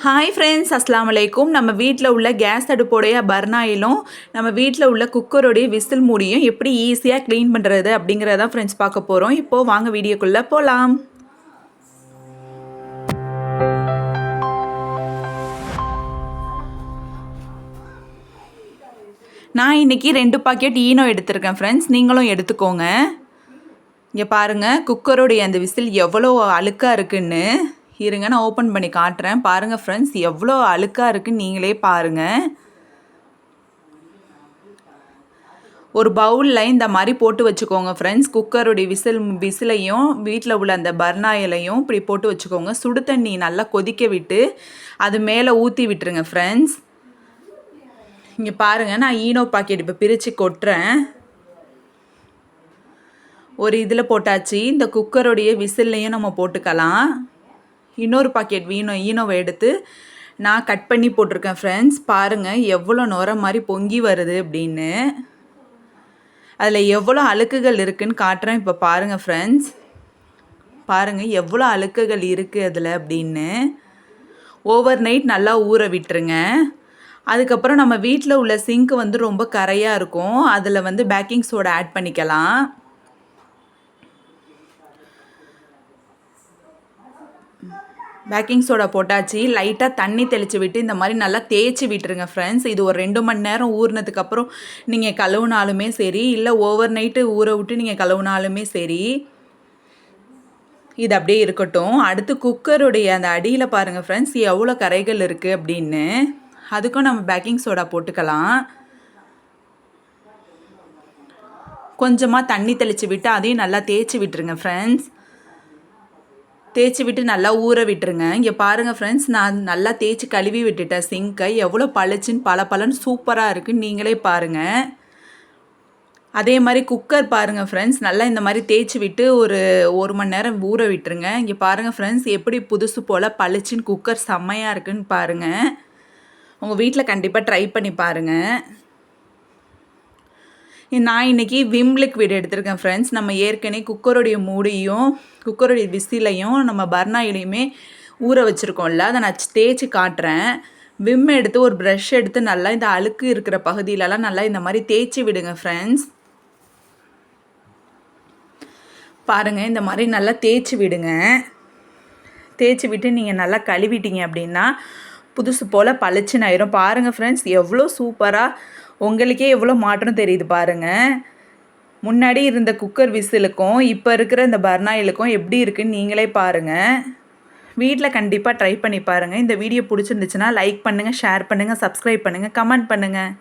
Hi friends, அஸ்ஸலாமு அலைக்கும். நம்ம வீட்டில் உள்ள கேஸ் அடுப்போடைய பர்னாயிலும் நம்ம வீட்டில் உள்ள குக்கருடைய விசில் மூடியும் எப்படி ஈஸியாக க்ளீன் பண்ணுறது அப்படிங்கிறத ஃப்ரெண்ட்ஸ் பார்க்க போகிறோம். இப்போது வாங்க வீடியோக்குள்ளே போகலாம். நான் இன்றைக்கி 2 பாக்கெட் ஈனோ எடுத்திருக்கேன் ஃப்ரெண்ட்ஸ், நீங்களும் எடுத்துக்கோங்க. இங்கே பாருங்கள், குக்கருடைய அந்த விசில் எவ்வளோ அழுக்காக இருக்குன்னு. இருங்க, நான் ஓப்பன் பண்ணி காட்டுறேன். பாருங்கள் ஃப்ரெண்ட்ஸ், எவ்வளோ அழுக்காக இருக்குன்னு நீங்களே பாருங்கள். ஒரு பவுலில் இந்த மாதிரி போட்டு வச்சுக்கோங்க ஃப்ரெண்ட்ஸ். குக்கருடைய விசிலையும் வீட்டில் உள்ள அந்த பர்னாயிலையும் இப்படி போட்டு வச்சுக்கோங்க. சுடு தண்ணி நல்லா கொதிக்க விட்டு அது மேலே ஊற்றி விட்டுருங்க ஃப்ரெண்ட்ஸ். இங்கே பாருங்கள், நான் ஈனோ பாக்கெட் இப்போ பிரித்து கொட்டுறேன். ஒரு இதில் போட்டாச்சு. இந்த குக்கருடைய விசில்லையும் நம்ம போட்டுக்கலாம். இன்னொரு பாக்கெட் ஈனோவை எடுத்து நான் கட் பண்ணி போட்டிருக்கேன் ஃப்ரெண்ட்ஸ். பாருங்கள் எவ்வளோ நுர மாதிரி பொங்கி வருது அப்படின்னு. அதில் எவ்வளோ அழுக்குகள் இருக்குதுன்னு காட்டுறேன். இப்போ பாருங்கள் ஃப்ரெண்ட்ஸ், பாருங்கள் எவ்வளோ அழுக்குகள் இருக்குது அதில் அப்படின்னு. ஓவர் நைட் நல்லா ஊற விட்டுருங்க. அதுக்கப்புறம் நம்ம வீட்டில் உள்ள சிங்க் ரொம்ப கரையாக இருக்கும். அதில் பேக்கிங் சோடா ஆட் பண்ணிக்கலாம். பேக்கிங் சோடா போட்டாச்சு. லைட்டாக தண்ணி தெளித்து விட்டு இந்த மாதிரி நல்லா தேய்ச்சி விட்டுருங்க ஃப்ரெண்ட்ஸ். இது ஒரு 2 மணி நேரம் ஊறினதுக்கப்புறம் நீங்கள் கழுவுனாலுமே சரி, இல்லை ஓவர் நைட்டு ஊற விட்டு நீங்கள் கழுவுனாலுமே சரி, இது அப்படியே இருக்கட்டும். அடுத்து குக்கருடைய அந்த அடியில் பாருங்கள் ஃப்ரெண்ட்ஸ், எவ்வளோ கரைகள் இருக்குது அப்படின்னு. அதுக்கும் நம்ம பேக்கிங் சோடா போட்டுக்கலாம். கொஞ்சமாக தண்ணி தெளித்து விட்டு அதையும் நல்லா தேய்ச்சி விட்டுருங்க ஃப்ரெண்ட்ஸ். தேய்ச்சி விட்டு நல்லா ஊற விட்டுருங்க. இங்கே பாருங்கள் ஃப்ரெண்ட்ஸ், நான் நல்லா தேய்ச்சி கழுவி விட்டுட்டேன் சிங்கை. எவ்வளோ பளிச்சுன்னு பளபளன்னு சூப்பராக இருக்குன்னு நீங்களே பாருங்கள். அதே மாதிரி குக்கர் பாருங்கள் ஃப்ரெண்ட்ஸ், நல்லா இந்த மாதிரி தேய்ச்சி விட்டு ஒரு மணி நேரம் ஊற விட்டுருங்க. இங்கே பாருங்கள் ஃப்ரெண்ட்ஸ், எப்படி புதுசு போல் பளிச்சுன்னு குக்கர் செம்மையாக இருக்குன்னு பாருங்கள். உங்கள் வீட்டில் கண்டிப்பாக ட்ரை பண்ணி பாருங்கள். நான் இன்றைக்கி விம் லிக்விட் எடுத்திருக்கேன் ஃப்ரெண்ட்ஸ். நம்ம ஏற்கனவே குக்கருடைய மூடியும் குக்கருடைய விசிலையும் நம்ம பர்னாயிலையுமே ஊற வச்சுருக்கோம்ல, அதை நான் தேய்ச்சி காட்டுறேன். விம் எடுத்து ஒரு ப்ரஷ் எடுத்து நல்லா இந்த அழுக்கு இருக்கிற பகுதியிலலாம் நல்லா இந்த மாதிரி தேய்ச்சி விடுங்க ஃப்ரெண்ட்ஸ். பாருங்கள், இந்த மாதிரி நல்லா தேய்ச்சி விடுங்க. தேய்ச்சி விட்டு நீங்கள் நல்லா கழுவிட்டீங்க அப்படின்னா புதுசு போல் பளிச்சுன்னு ஆயிரும். பாருங்கள் ஃப்ரெண்ட்ஸ், எவ்வளோ சூப்பராக உங்களுக்கே எவ்வளோ மாற்றம் தெரியுது பாருங்கள். முன்னாடி இருந்த குக்கர் விசிலுக்கும் இப்போ இருக்கிற இந்த பர்னாயிலுக்கும் எப்படி இருக்குன்னு நீங்களே பாருங்கள். வீட்டில் கண்டிப்பாக ட்ரை பண்ணி பாருங்கள். இந்த வீடியோ பிடிச்சிருந்துச்சுன்னா லைக் பண்ணுங்கள், ஷேர் பண்ணுங்கள், சப்ஸ்கிரைப் பண்ணுங்கள், கமெண்ட் பண்ணுங்கள்.